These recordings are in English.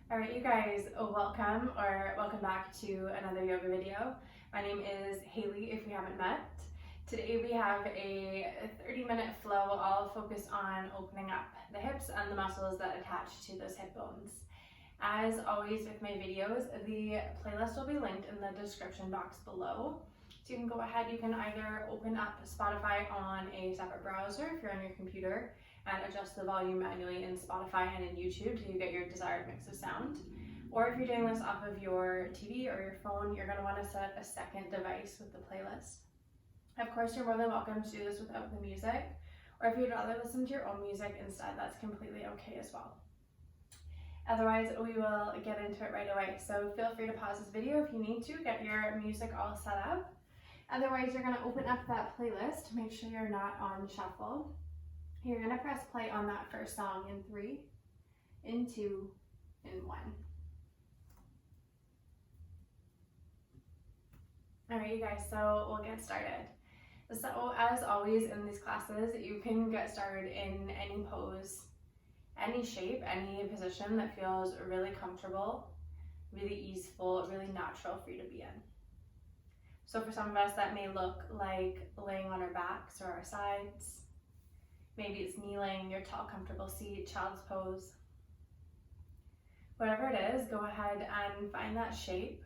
All right, you guys, welcome back to another yoga video. My name is Haley, if we haven't met. Today we have a 30-minute flow all focused on opening up the hips and the muscles that attach to those hip bones. As always with my videos, the playlist will be linked in the description box below. So you can go ahead, you can either open up Spotify on a separate browser if you're on your computer, and adjust the volume manually in Spotify and in YouTube till you get your desired mix of sound. Or if you're doing this off of your TV or your phone, you're going to want to set a second device with the playlist. Of course, you're more than welcome to do this without the music, or if you'd rather listen to your own music instead, that's completely okay as well. Otherwise, we will get into it right away. So feel free to pause this video if you need to, get your music all set up. Otherwise, you're going to open up that playlist, make sure you're not on shuffle. You're going to press play on that first song in 3, in 2, in 1. All right, you guys, so we'll get started. So as always in these classes, you can get started in any pose, any shape, any position that feels really comfortable, really easeful, really natural for you to be in. So for some of us, that may look like laying on our backs or our sides. Maybe it's kneeling, your tall, comfortable seat, child's pose. Whatever it is, go ahead and find that shape.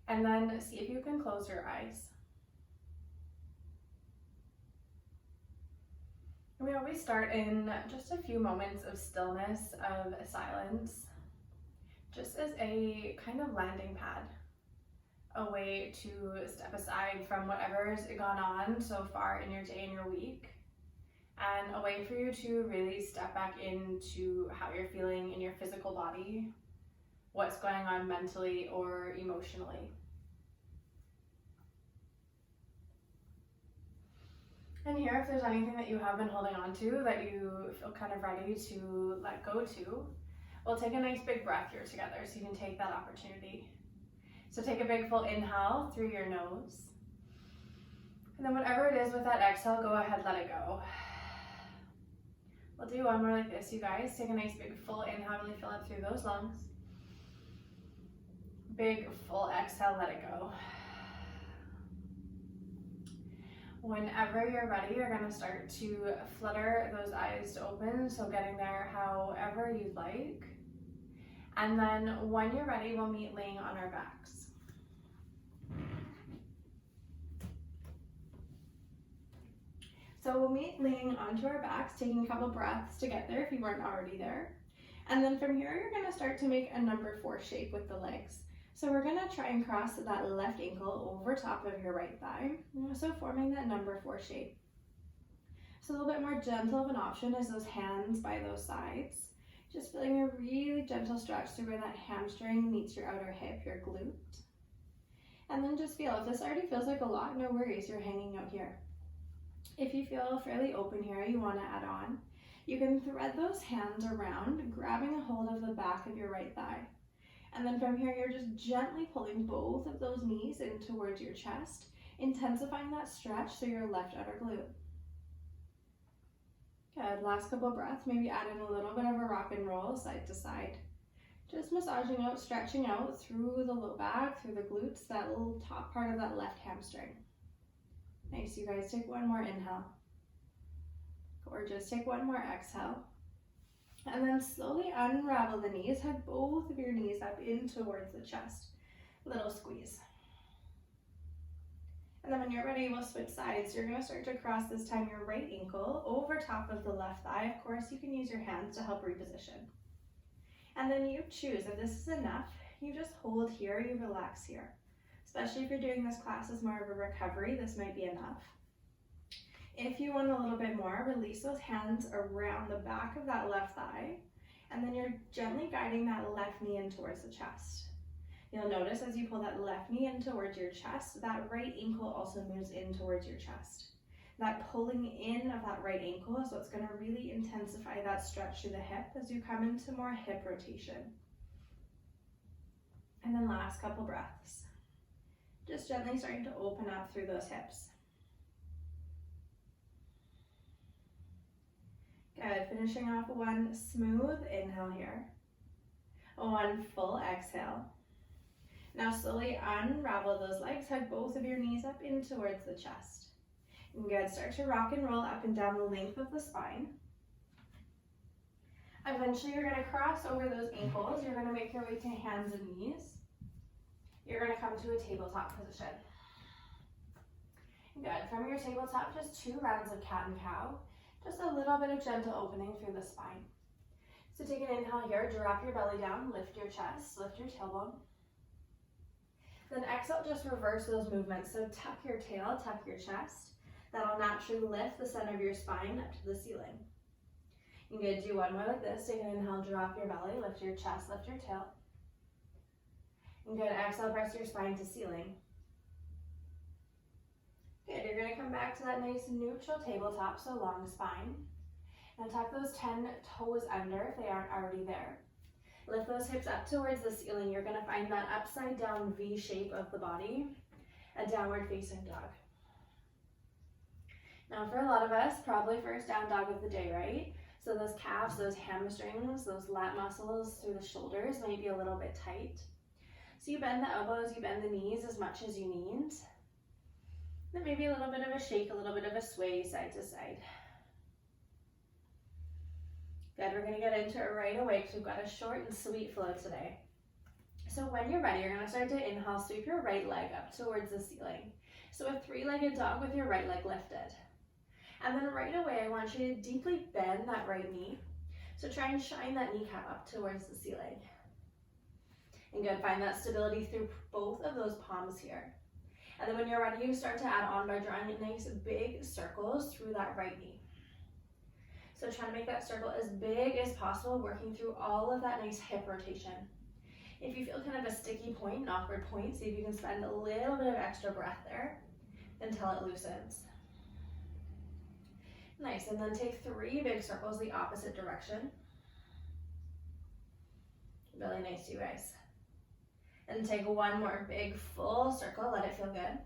And then see if you can close your eyes. We always start in just a few moments of stillness, of silence, just as a kind of landing pad, a way to step aside from whatever's gone on so far in your day and your week, and a way for you to really step back into how you're feeling in your physical body, what's going on mentally or emotionally. And here, if there's anything that you have been holding on to that you feel kind of ready to let go to, we'll take a nice big breath here together so you can take that opportunity. So take a big full inhale through your nose. And then whatever it is with that exhale, go ahead, let it go. We'll do one more like this, you guys. Take a nice big full inhale, really fill up through those lungs. Big full exhale, let it go. Whenever you're ready, you're going to start to flutter those eyes to open, so getting there however you'd like. And then when you're ready, we'll meet laying on our backs. So we'll meet laying onto our backs, taking a couple breaths to get there if you weren't already there. And then from here, you're going to start to make a number 4 shape with the legs. So we're going to try and cross that left ankle over top of your right thigh, so forming that number 4 shape. So a little bit more gentle of an option is those hands by those sides. Just feeling a really gentle stretch through where that hamstring meets your outer hip, your glute. And then just feel, if this already feels like a lot, no worries, you're hanging out here. If you feel fairly open here, you want to add on, you can thread those hands around, grabbing a hold of the back of your right thigh. And then from here, you're just gently pulling both of those knees in towards your chest, intensifying that stretch through your left outer glute. Good, last couple breaths, maybe add in a little bit of a rock and roll side to side. Just massaging out, stretching out through the low back, through the glutes, that little top part of that left hamstring. Nice, you guys, take one more inhale. Gorgeous, take one more exhale. And then slowly unravel the knees, head both of your knees up in towards the chest. Little squeeze. And then when you're ready, we'll switch sides. You're gonna start to cross this time your right ankle over top of the left thigh. Of course, you can use your hands to help reposition. And then you choose, if this is enough, you just hold here, you relax here. Especially if you're doing this class as more of a recovery, this might be enough. If you want a little bit more, release those hands around the back of that left thigh, and then you're gently guiding that left knee in towards the chest. You'll notice as you pull that left knee in towards your chest, that right ankle also moves in towards your chest. That pulling in of that right ankle is what's going to really intensify that stretch through the hip as you come into more hip rotation. And then last couple breaths. Just gently starting to open up through those hips. Good, finishing off one smooth inhale here. One full exhale. Now slowly unravel those legs, hug both of your knees up in towards the chest. Good, start to rock and roll up and down the length of the spine. Eventually you're gonna cross over those ankles. You're gonna make your way to hands and knees. You're gonna come to a tabletop position. Good, from your tabletop, just 2 rounds of cat and cow. Just a little bit of gentle opening through the spine. So take an inhale here, drop your belly down, lift your chest, lift your tailbone. Then exhale, just reverse those movements. So tuck your tail, tuck your chest. That'll naturally lift the center of your spine up to the ceiling. You're gonna do one more like this. Take an inhale, drop your belly, lift your chest, lift your tail. And good, exhale, press your spine to ceiling. Good, you're gonna come back to that nice neutral tabletop, so long spine. And tuck those 10 toes under if they aren't already there. Lift those hips up towards the ceiling. You're gonna find that upside down V shape of the body, a downward facing dog. Now for a lot of us, probably first down dog of the day, right? So those calves, those hamstrings, those lat muscles through the shoulders might be a little bit tight. So you bend the elbows, you bend the knees as much as you need. Then maybe a little bit of a shake, a little bit of a sway side to side. Good, we're gonna get into it right away because we've got a short and sweet flow today. So when you're ready, you're gonna start to inhale, sweep your right leg up towards the ceiling. So a 3-legged dog with your right leg lifted. And then right away, I want you to deeply bend that right knee. So try and shine that kneecap up towards the ceiling. And good, find that stability through both of those palms here. And then when you're ready, you start to add on by drawing nice big circles through that right knee. So try to make that circle as big as possible, working through all of that nice hip rotation. If you feel kind of a sticky point, an awkward point, see if you can spend a little bit of extra breath there until it loosens. Nice, and then take 3 big circles the opposite direction. Really nice, you guys. And take 1 more big full circle, let it feel good.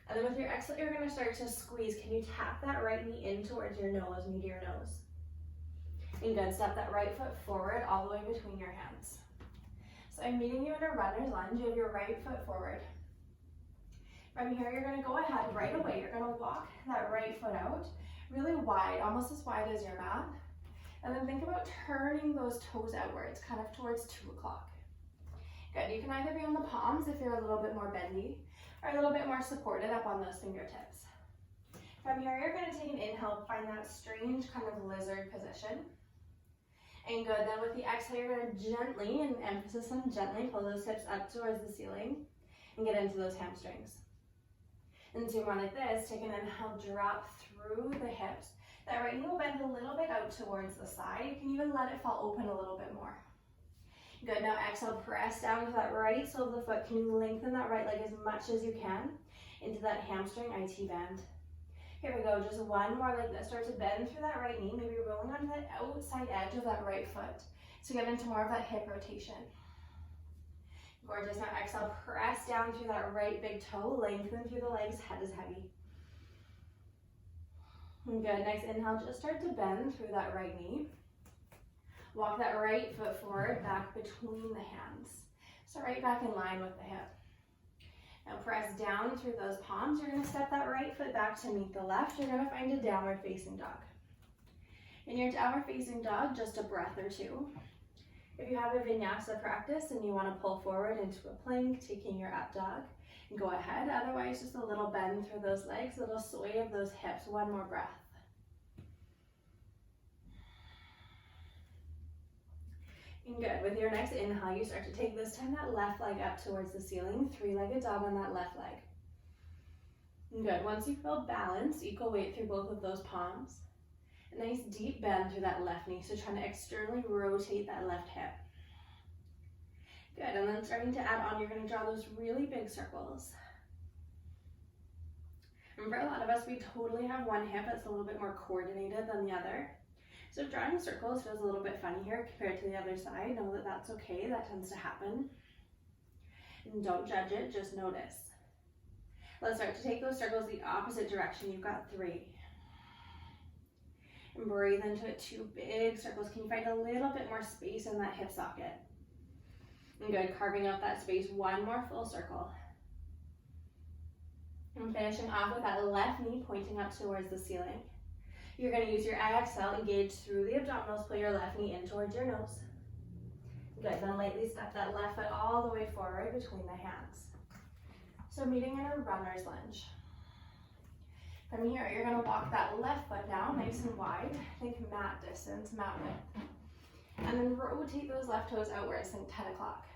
And then with your exhale, you're gonna start to squeeze. Can you tap that right knee in towards your nose, knee to your nose? And good, step that right foot forward all the way between your hands. So I'm meeting you in a runner's lunge. You have your right foot forward. From here, you're gonna go ahead right away. You're gonna walk that right foot out really wide, almost as wide as your mat. And then think about turning those toes outwards, kind of towards 2 o'clock. Good, you can either be on the palms if you're a little bit more bendy, or a little bit more supported up on those fingertips. From here, you're gonna take an inhale, find that strange kind of lizard position. And good, then with the exhale, you're gonna gently, and emphasis on gently, pull those hips up towards the ceiling and get into those hamstrings. And 2 more like this, take an inhale, drop through the hips. That right knee will bend a little bit out towards the side. You can even let it fall open a little bit more. Good, now exhale, press down to that right sole of the foot. Can you lengthen that right leg as much as you can into that hamstring IT bend? Here we go, just 1 more like this. Start to bend through that right knee, maybe rolling onto that outside edge of that right foot to get into more of that hip rotation. Gorgeous, now exhale, press down through that right big toe, lengthen through the legs, head is heavy. Good, next inhale, just start to bend through that right knee. Walk that right foot forward, back between the hands. So right back in line with the hip. Now press down through those palms. You're gonna step that right foot back to meet the left. You're gonna find a downward facing dog. In your downward facing dog, just a breath or 2. If you have a vinyasa practice and you wanna pull forward into a plank, taking your up dog, go ahead. Otherwise, just a little bend through those legs, a little sway of those hips. 1 more breath. And good, with your next inhale, you start to take this time that left leg up towards the ceiling, 3-legged dog on that left leg. And good, once you feel balance, equal weight through both of those palms. A nice deep bend through that left knee, so trying to externally rotate that left hip. Good, and then starting to add on, you're gonna draw those really big circles. And for a lot of us, we totally have one hip that's a little bit more coordinated than the other. So if drawing circles feels a little bit funny here compared to the other side, know that that's okay, that tends to happen. And don't judge it, just notice. Let's start to take those circles the opposite direction. You've got 3. And breathe into it, 2 big circles. Can you find a little bit more space in that hip socket? And good, carving out that space, 1 more full circle. And finishing off with that left knee pointing up towards the ceiling. You're going to use your exhale, engage through the abdominals, pull your left knee in towards your nose. Good, then lightly step that left foot all the way forward between the hands. So meeting in a runner's lunge. From here, you're going to walk that left foot down nice and wide. Think mat distance, mat width. And then rotate those left toes outwards, think 10 o'clock.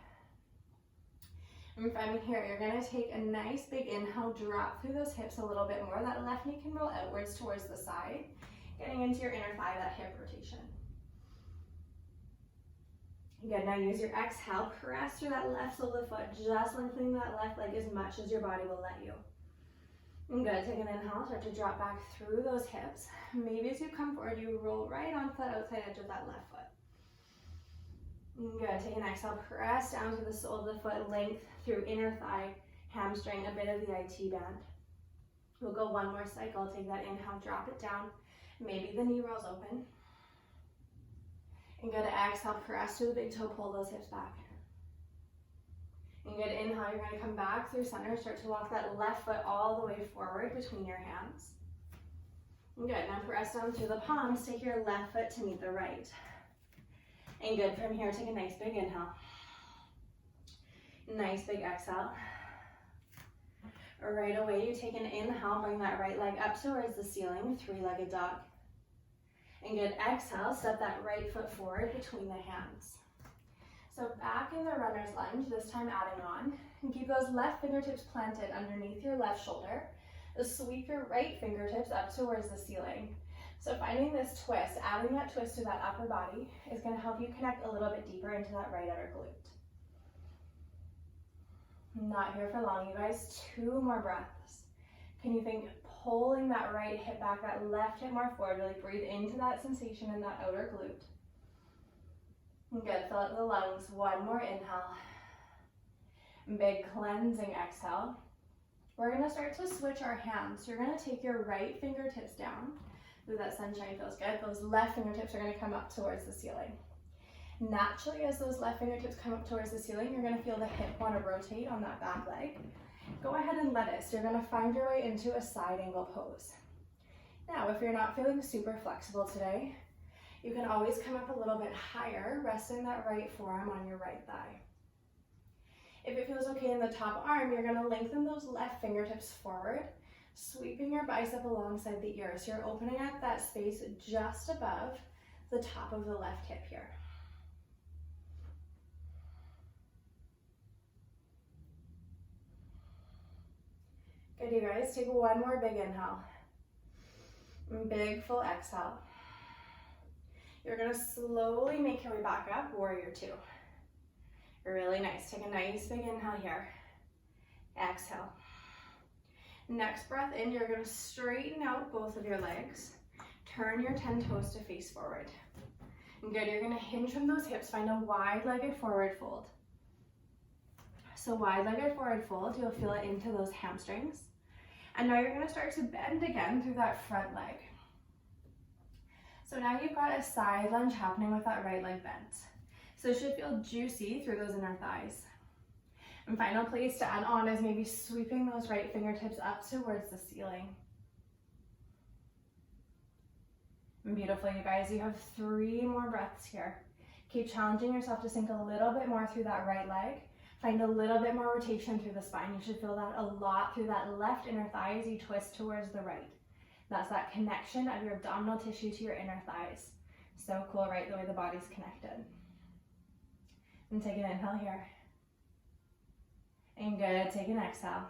And from here, you're going to take a nice big inhale, drop through those hips a little bit more. That left knee can roll outwards towards the side, getting into your inner thigh, that hip rotation. Good, now use your exhale, press through that left sole of the foot, just lengthening that left leg as much as your body will let you. And good, take an inhale, start to drop back through those hips. Maybe as you come forward, you roll right onto that outside edge of that left foot. And good, take an exhale, press down to the sole of the foot, length through inner thigh, hamstring, a bit of the IT band. We'll go 1 more cycle, take that inhale, drop it down. Maybe the knee rolls open. And good, exhale, press to the big toe, pull those hips back. And good, inhale, you're going to come back through center, start to walk that left foot all the way forward between your hands. And good, now press down through the palms, take your left foot to meet the right. And good, from here, take a nice big inhale. Nice big exhale. Right away, you take an inhale, bring that right leg up towards the ceiling, 3-legged dog. And good, exhale, step that right foot forward between the hands. So back in the runner's lunge, this time adding on, and keep those left fingertips planted underneath your left shoulder. Sweep your right fingertips up towards the ceiling. So finding this twist, adding that twist to that upper body is going to help you connect a little bit deeper into that right outer glute. Not here for long, you guys. 2 more breaths. Can you think pulling that right hip back, that left hip more forward, really breathe into that sensation in that outer glute. Good, fill up the lungs, 1 more inhale. Big cleansing exhale. We're gonna start to switch our hands. So you're gonna take your right fingertips down. Ooh, that sunshine feels good. Those left fingertips are gonna come up towards the ceiling. Naturally, as those left fingertips come up towards the ceiling, you're gonna feel the hip wanna rotate on that back leg. Go ahead and let it. So you're gonna find your way into a side angle pose. Now, if you're not feeling super flexible today, you can always come up a little bit higher, resting that right forearm on your right thigh. If it feels okay in the top arm, you're gonna lengthen those left fingertips forward, sweeping your bicep alongside the ear. So you're opening up that space just above the top of the left hip here. Good, you guys, take 1 more big inhale. Big full exhale. You're gonna slowly make your way back up, warrior 2. Really nice, take a nice big inhale here. Exhale. Next breath in, you're gonna straighten out both of your legs. Turn your 10 toes to face forward. Good, you're gonna hinge from those hips, find a wide-legged forward fold. So wide-legged forward fold, you'll feel it into those hamstrings. And now you're gonna start to bend again through that front leg. So now you've got a side lunge happening with that right leg bent. So it should feel juicy through those inner thighs. And final place to add on is maybe sweeping those right fingertips up towards the ceiling. And beautiful, you guys, you have 3 more breaths here. Keep challenging yourself to sink a little bit more through that right leg. Find a little bit more rotation through the spine. You should feel that a lot through that left inner thigh as you twist towards the right. That's that connection of your abdominal tissue to your inner thighs. So cool, right? The way the body's connected. And take an inhale here. And good, take an exhale.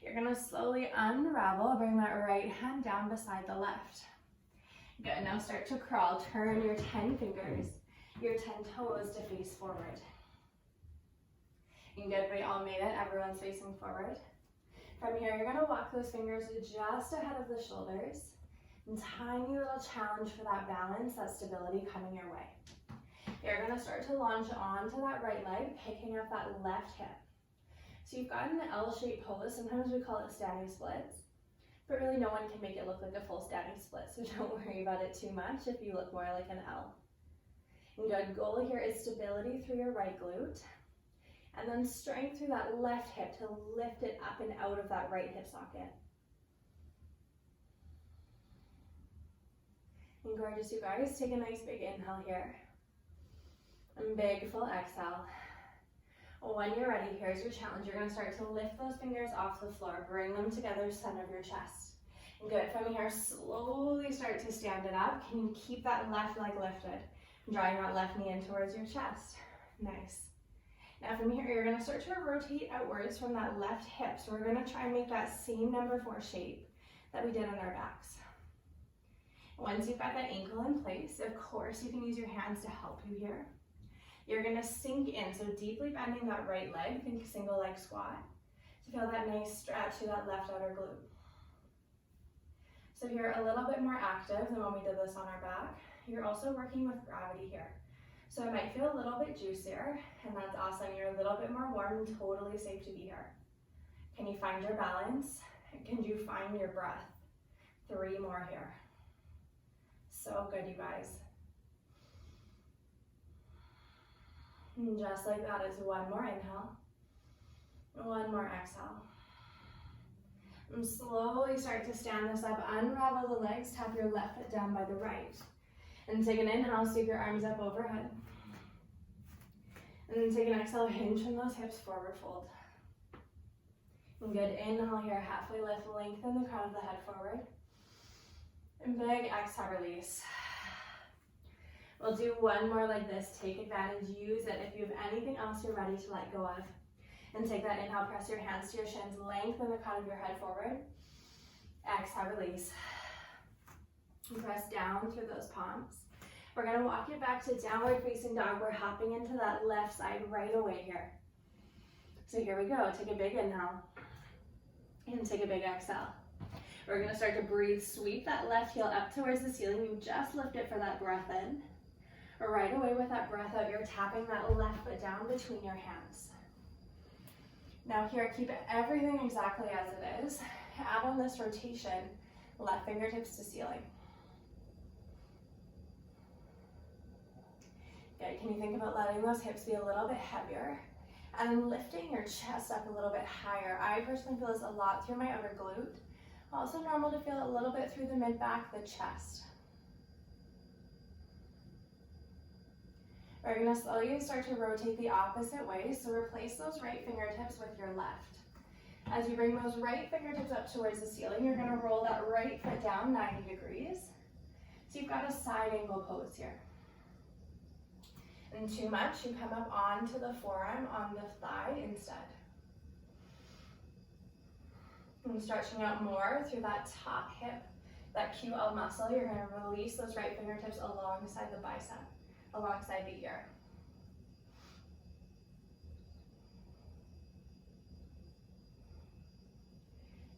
You're gonna slowly unravel, bring that right hand down beside the left. Good, now start to crawl. Turn your 10 fingers, your 10 toes to face forward. And good, we all made it. Everyone's facing forward. From here, you're gonna walk those fingers just ahead of the shoulders. And tiny little challenge for that balance, that stability coming your way. You're gonna start to launch onto that right leg, picking up that left hip. So you've got an L-shaped pose. Sometimes we call it standing splits. but really no one can make it look like a full standing split, so don't worry about it too much if you look more like an L. And good, goal here is stability through your right glute, and then strength through that left hip to lift it up and out of that right hip socket. And gorgeous, you guys. Take a nice big inhale here. And big full exhale. When you're ready, here's your challenge. You're going to start to lift those fingers off the floor. Bring them together, center of your chest. And good. From here, slowly start to stand it up. Can you keep that left leg lifted? Drawing that left knee in towards your chest. Nice. Now from here, you're going to start to rotate outwards from that left hip. So we're going to try and make that same number 4 shape that we did on our backs. Once you've got that ankle in place, of course, you can use your hands to help you here. You're going to sink in, so deeply bending that right leg, think single leg squat, to feel that nice stretch through that left outer glute. So you're a little bit more active than when we did this on our back. You're also working with gravity here. So it might feel a little bit juicier, and that's awesome. You're a little bit more warm and totally safe to be here. Can you find your balance? Can you find your breath? 3 more here. So good, you guys. And just like that is 1 more inhale, 1 more exhale. And slowly start to stand this up, unravel the legs, tap your left foot down by the right. And take an inhale, sweep your arms up overhead. And then take an exhale, hinge from those hips, forward fold. And good, inhale here, halfway lift, lengthen the crown of the head forward. And big exhale, release. We'll do 1 more like this. Take advantage, use it. If you have anything else you're ready to let go of. And take that inhale, press your hands to your shins, lengthen the crown of your head forward. Exhale, release. And press down through those palms. We're going to walk you back to downward facing dog. We're hopping into that left side right away here. So here we go. Take a big inhale. And take a big exhale. We're going to start to breathe, sweep that left heel up towards the ceiling. You just lift it for that breath in. Right away with that breath out, you're tapping that left foot down between your hands. Now here, keep everything exactly as it is. Add on this rotation, left fingertips to ceiling. Good. Can you think about letting those hips be a little bit heavier and lifting your chest up a little bit higher? I personally feel this a lot through my outer glute. Also normal to feel a little bit through the mid-back, the chest. We're going to slowly start to rotate the opposite way, so replace those right fingertips with your left. As you bring those right fingertips up towards the ceiling, you're going to roll that right foot down 90 degrees. So you've got a side angle pose here. And too much, you come up onto the forearm on the thigh instead. And stretching out more through that top hip, that QL muscle, you're going to release those right fingertips alongside the bicep, alongside the ear.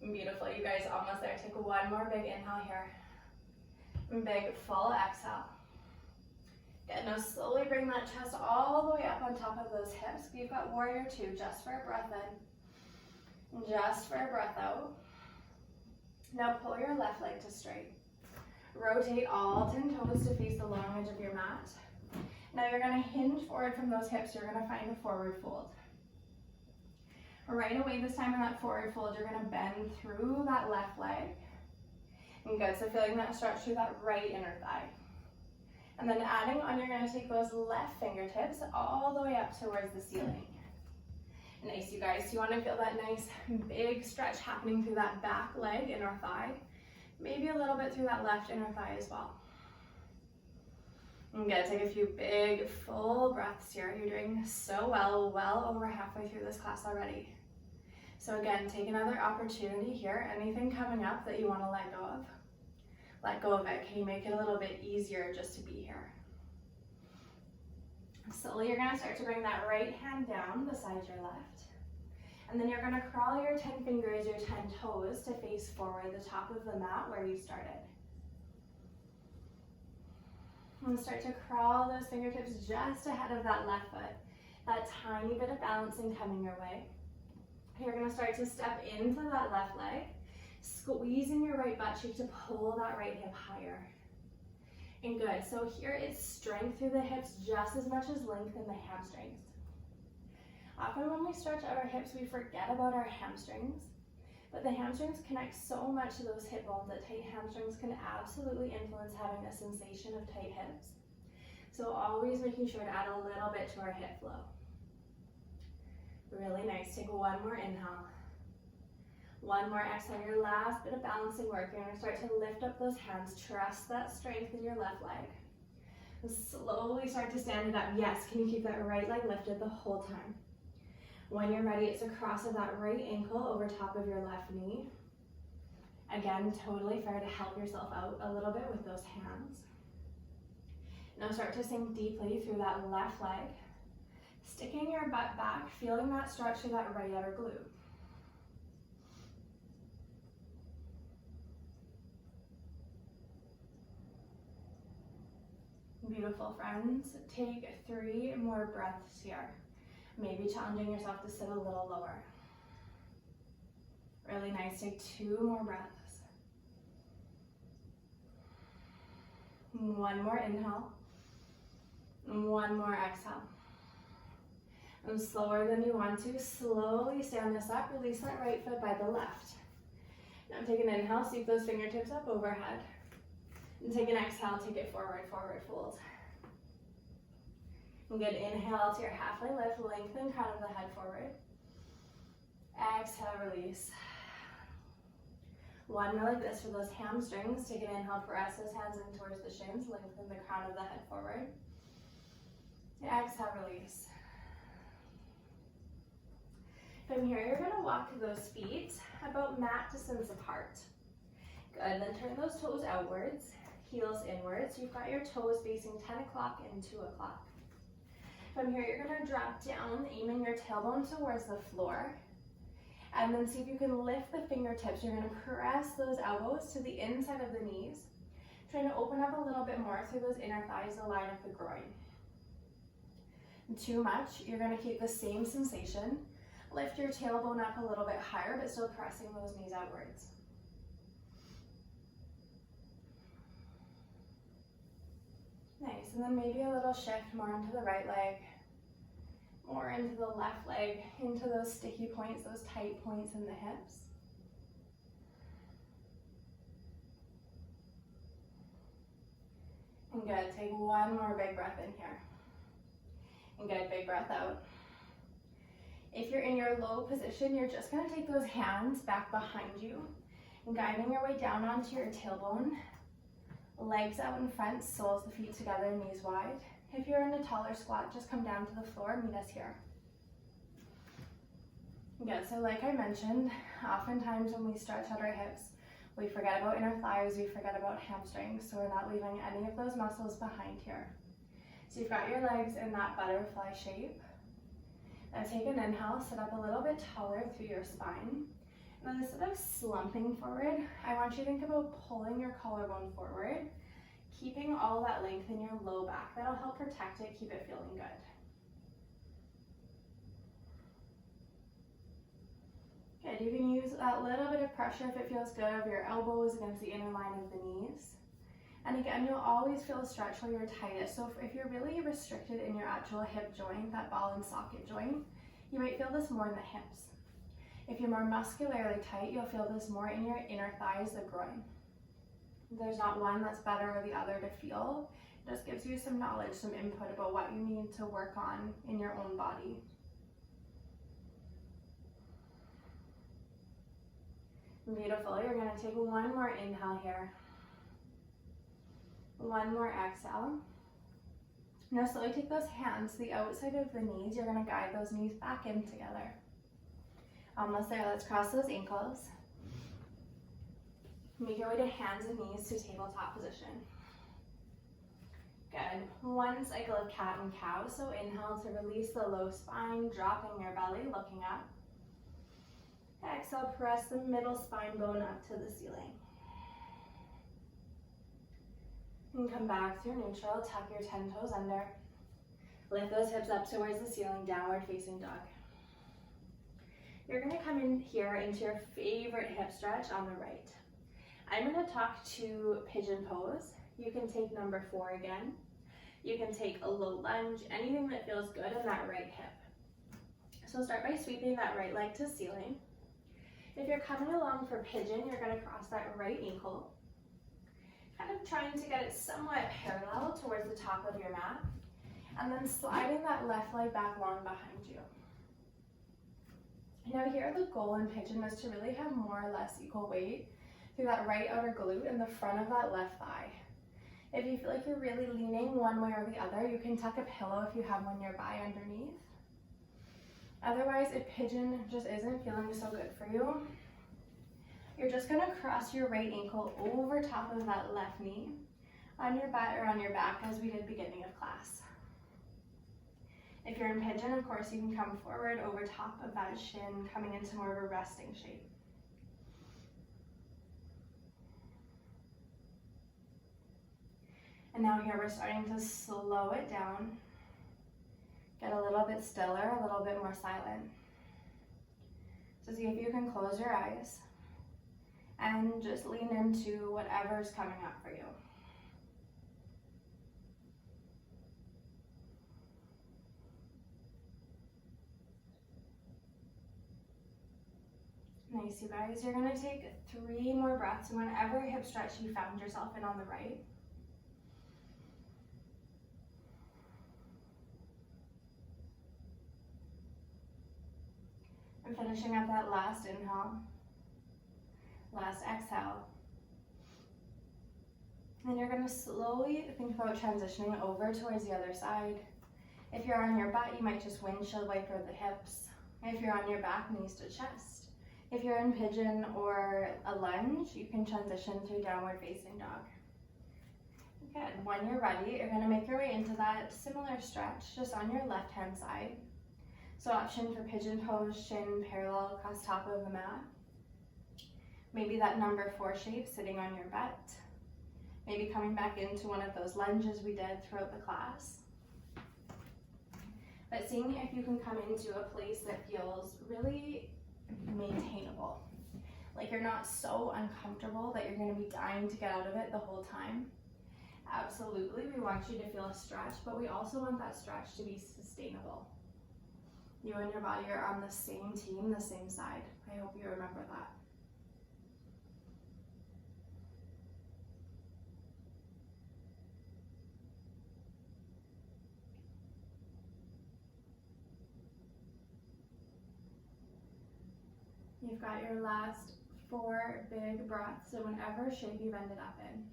Beautiful, you guys, almost there. Take 1 more big inhale here. And big full exhale. Good, now slowly bring that chest all the way up on top of those hips. You've got warrior 2, just for a breath in, just for a breath out. Now pull your left leg to straight. Rotate all 10 toes to face the long edge of your mat. Now you're going to hinge forward from those hips. You're going to find a forward fold. Right away this time in that forward fold, you're going to bend through that left leg. And good, so feeling that stretch through that right inner thigh. And then adding on, you're going to take those left fingertips all the way up towards the ceiling. Nice, you guys. So you want to feel that nice big stretch happening through that back leg, inner thigh. Maybe a little bit through that left inner thigh as well. And good, take a few big full breaths here. You're doing so well, well over halfway through this class already. So again, take another opportunity here. Anything coming up that you want to let go of? Let go of it. Can you make it a little bit easier just to be here? Slowly, you're going to start to bring that right hand down beside your left. And then you're going to crawl your 10 fingers, your 10 toes to face forward, the top of the mat where you started. And start to crawl those fingertips just ahead of that left foot. That tiny bit of balancing coming your way. You're going to start to step into that left leg. Squeezing your right butt cheek to pull that right hip higher. And good, so here it's strength through the hips just as much as length in the hamstrings. Often when we stretch out our hips, we forget about our hamstrings, but the hamstrings connect so much to those hip bones that tight hamstrings can absolutely influence having a sensation of tight hips. So always making sure to add a little bit to our hip flow. Really nice, take one more inhale. One more exhale, your last bit of balancing work. You're gonna start to lift up those hands, trust that strength in your left leg. And slowly start to stand it up. Yes, can you keep that right leg lifted the whole time? When you're ready, it's a cross of that right ankle over top of your left knee. Again, totally fair to help yourself out a little bit with those hands. Now start to sink deeply through that left leg, sticking your butt back, feeling that stretch through that right outer glute. Beautiful, friends. Take 3 more breaths here. Maybe challenging yourself to sit a little lower. Really nice. Take 2 more breaths. 1 more inhale. 1 more exhale. And slower than you want to, slowly stand this up. Release that right foot by the left. Now take an inhale, sweep those fingertips up overhead. And take an exhale, take it forward, forward fold. And good, inhale to your halfway lift, lengthen crown of the head forward. Exhale, release. 1 more like this for those hamstrings. Take an inhale, press those hands in towards the shins, lengthen the crown of the head forward. Exhale, release. From here, you're gonna walk those feet about mat distance apart. Good, then turn those toes outwards. Heels inwards. You've got your toes facing 10 o'clock and 2 o'clock. From here, you're gonna drop down, aiming your tailbone towards the floor. And then see if you can lift the fingertips. You're gonna press those elbows to the inside of the knees. Trying to open up a little bit more through those inner thighs, the line of the groin. Too much, you're gonna keep the same sensation. Lift your tailbone up a little bit higher, but still pressing those knees outwards. Nice, and then maybe a little shift more into the right leg, more into the left leg, into those sticky points, those tight points in the hips. And good, take 1 more big breath in here. And good, big breath out. If you're in your low position, you're just gonna take those hands back behind you and guiding your way down onto your tailbone. Legs out in front, soles the feet together, knees wide. If you're in a taller squat, just come down to the floor, meet us here. Good, so like I mentioned, oftentimes when we stretch out our hips, we forget about inner thighs, we forget about hamstrings, so we're not leaving any of those muscles behind here. So you've got your legs in that butterfly shape. Now take an inhale, sit up a little bit taller through your spine. And then instead of slumping forward, I want you to think about pulling your collarbone forward, keeping all that length in your low back. That'll help protect it, keep it feeling good. Good, you can use that little bit of pressure if it feels good of your elbows against the inner line of the knees. And again, you'll always feel a stretch where you're tightest. So if you're really restricted in your actual hip joint, that ball and socket joint, you might feel this more in the hips. If you're more muscularly tight, you'll feel this more in your inner thighs, the groin. There's not one that's better or the other to feel. It just gives you some knowledge, some input about what you need to work on in your own body. Beautiful, you're gonna take 1 more inhale here. 1 more exhale. Now slowly take those hands to the outside of the knees. You're gonna guide those knees back in together. Almost there, let's cross those ankles. Make your way to hands and knees to tabletop position. Good, 1 cycle of cat and cow. So inhale to release the low spine, dropping your belly, looking up. Exhale, press the middle spine bone up to the ceiling. And come back through neutral, tuck your 10 toes under. Lift those hips up towards the ceiling, downward facing dog. You're gonna come in here into your favorite hip stretch on the right. I'm gonna talk to Pigeon Pose. You can take number 4 again. You can take a low lunge, anything that feels good in that right hip. So start by sweeping that right leg to ceiling. If you're coming along for pigeon, you're gonna cross that right ankle, kind of trying to get it somewhat parallel towards the top of your mat, and then sliding that left leg back long behind you. Now here, the goal in pigeon is to really have more or less equal weight through that right outer glute and the front of that left thigh. If you feel like you're really leaning one way or the other, you can tuck a pillow if you have one nearby underneath. Otherwise, if pigeon just isn't feeling so good for you, you're just gonna cross your right ankle over top of that left knee on your butt or on your back as we did beginning of class. If you're in pigeon, of course, you can come forward over top of that shin, coming into more of a resting shape. And now here we're starting to slow it down, get a little bit stiller, a little bit more silent. So see if you can close your eyes and just lean into whatever's coming up for you. Nice, you guys. You're gonna take 3 more breaths in whatever hip stretch you found yourself in on the right. And finishing up that last inhale, last exhale. And you're gonna slowly think about transitioning over towards the other side. If you're on your butt, you might just windshield wiper the hips. If you're on your back, knees to chest. If you're in pigeon or a lunge, you can transition through downward facing dog. Good, when you're ready, you're gonna make your way into that similar stretch just on your left-hand side. So option for pigeon pose, shin parallel across top of the mat. Maybe that number 4 shape sitting on your butt. Maybe coming back into one of those lunges we did throughout the class. But seeing if you can come into a place that feels really maintainable. Like you're not so uncomfortable that you're gonna be dying to get out of it the whole time. Absolutely, we want you to feel a stretch, but we also want that stretch to be sustainable. You and your body are on the same team, the same side. I hope you remember that. You've got your last 4 big breaths in whatever shape you've ended up in.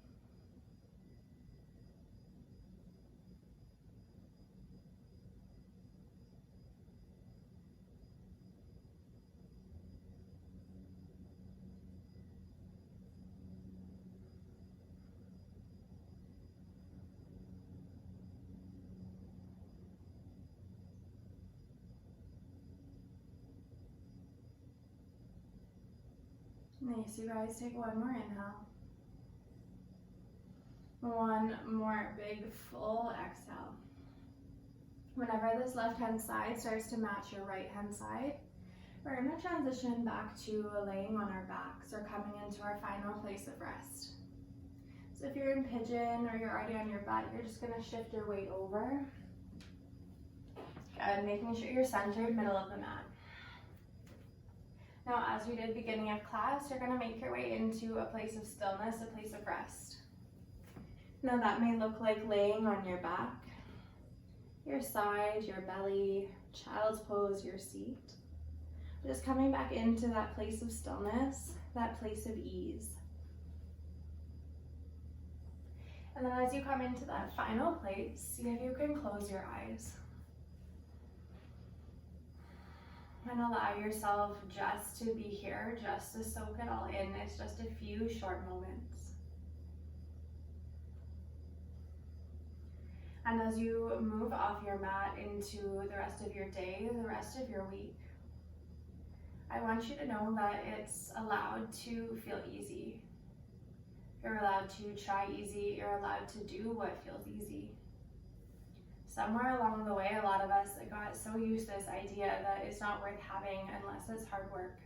Nice, you guys, take 1 more inhale. 1 more big full exhale. Whenever this left-hand side starts to match your right-hand side, we're gonna transition back to laying on our backs or coming into our final place of rest. So if you're in pigeon or you're already on your butt, you're just gonna shift your weight over. Good, making sure you're centered, middle of the mat. Now, as we did beginning of class, you're gonna make your way into a place of stillness, a place of rest. Now that may look like laying on your back, your side, your belly, child's pose, your seat. Just coming back into that place of stillness, that place of ease. And then as you come into that final place, see if you can close your eyes. And allow yourself just to be here, just to soak it all in. It's just a few short moments. And as you move off your mat into the rest of your day, the rest of your week, I want you to know that it's allowed to feel easy. You're allowed to try easy. You're allowed to do what feels easy. somewhere along the way, a lot of us got so used to this idea that it's not worth having unless it's hard work.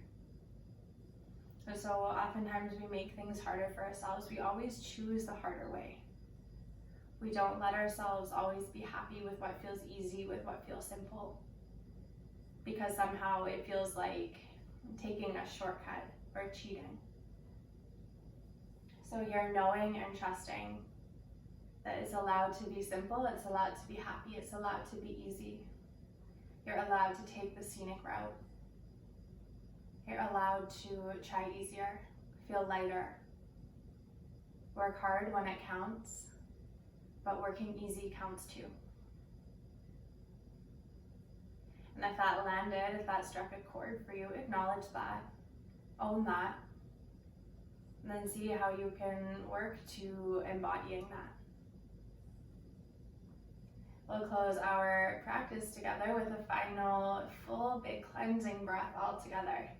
And so oftentimes we make things harder for ourselves. We always choose the harder way. We don't let ourselves always be happy with what feels easy, with what feels simple, because somehow it feels like taking a shortcut or cheating. So you're knowing and trusting that it's allowed to be simple, it's allowed to be happy, it's allowed to be easy. You're allowed to take the scenic route. You're allowed to try easier, feel lighter, work hard when it counts, but working easy counts too. And if that landed, if that struck a chord for you, acknowledge that, own that, and then see how you can work to embodying that. We'll close our practice together with a final full big cleansing breath all together.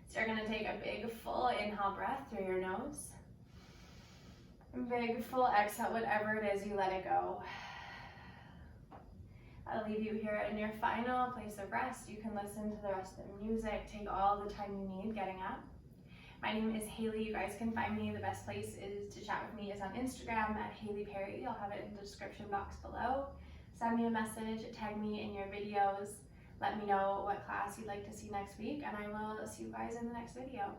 So you're going to take a big full inhale breath through your nose. And big full exhale, whatever it is, you let it go. I'll leave you here in your final place of rest. You can listen to the rest of the music, take all the time you need getting up. My name is Haley. You guys can find me. The best place is to chat with me is on Instagram at Haley Perry. I'll have it in the description box below. Send me a message, tag me in your videos. Let me know what class you'd like to see next week, and I will see you guys in the next video.